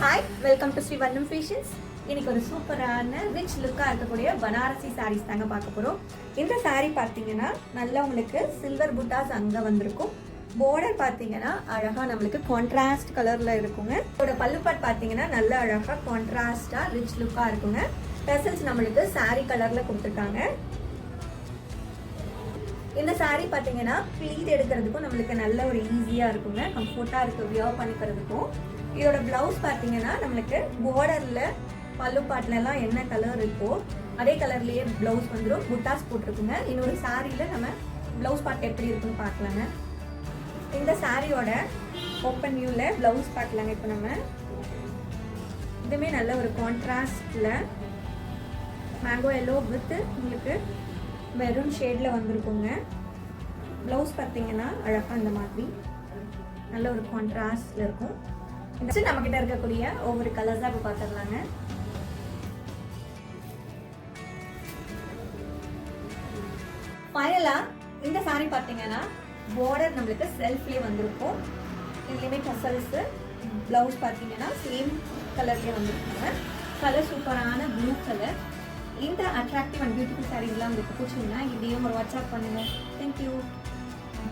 Hi, welcome to Sri வண்ணம் fashions. இன்னைக்கு ஒரு சூப்பரான ரிச் லுக்காக இருக்கக்கூடிய பனாரசி சாரீஸ் தாங்க பார்க்க போகிறோம். இந்த சாரீ பார்த்தீங்கன்னா நல்லா உங்களுக்கு சில்வர் புட்டாஸ் அங்கே வந்திருக்கும். பார்டர் பார்த்தீங்கன்னா அழகாக நம்மளுக்கு கான்ட்ராஸ்ட் கலரில் இருக்குங்க. இதோட பல்லுப்பாட் பார்த்தீங்கன்னா நல்லா அழகாக கான்ட்ராஸ்டாக ரிச் லுக்காக இருக்குங்க. டெசல்ஸ் நம்மளுக்கு சாரீ கலரில் கொடுத்துருக்காங்க. இந்த சாரீ பார்த்தீங்கன்னா ப்ளீட் எடுக்கிறதுக்கும் நம்மளுக்கு நல்ல ஒரு ஈஸியாக இருக்குங்க. கம்ஃபர்ட்டாக இருக்குது வியர் பண்ணிக்கிறதுக்கும். இதோட பிளவுஸ் பார்த்தீங்கன்னா நம்மளுக்கு பார்டரில் பல்லு பாட்டிலெல்லாம் என்ன கலர் இருக்கோ அதே கலர்லேயே பிளவுஸ் வந்துடும். புட்டாஸ் போட்டிருக்குங்க. இன்னொரு சாரியில் நம்ம பிளவுஸ் பார்ட் எப்படி இருக்குன்னு பார்க்கலாங்க. இந்த சாரியோட ஓப்பன் வியூவில் பிளவுஸ் பார்க்கலாங்க. இப்போ நம்ம இதுவுமே நல்ல ஒரு கான்ட்ராஸ்டில் மேங்கோ எல்லோ வித் உங்களுக்கு மெரூன் ஷேடில் வந்திருக்குங்க. ப்ளவுஸ் பார்த்தீங்கன்னா அழகாக இந்த மாதிரி நல்ல ஒரு கான்ட்ராஸ்டில் இருக்கும். நம்மக்கிட்ட இருக்கக்கூடிய ஒவ்வொரு கலர்ஸாக இப்போ பார்த்துடலாங்க. ஃபைனலாக இந்த சாரீ பார்த்தீங்கன்னா பார்டர் நம்மளுக்கு செல்ஃப்லேயே வந்திருக்கும். இதுலேயுமே டசல்ஸு ப்ளவுஸ் பார்த்தீங்கன்னா சேம் கலர்லேயே வந்துருக்குங்க. கலர் சூப்பரான ப்ளூ கலர். இந்த அட்ராக்டிவ் அண்ட் பியூட்டிஃபுல் சாரீஸ்லாம் உங்களுக்கு பிடிச்சிங்கன்னா இதையும் ஒரு வாட்ஸ்அப் பண்ணுங்கள். தேங்க்யூ.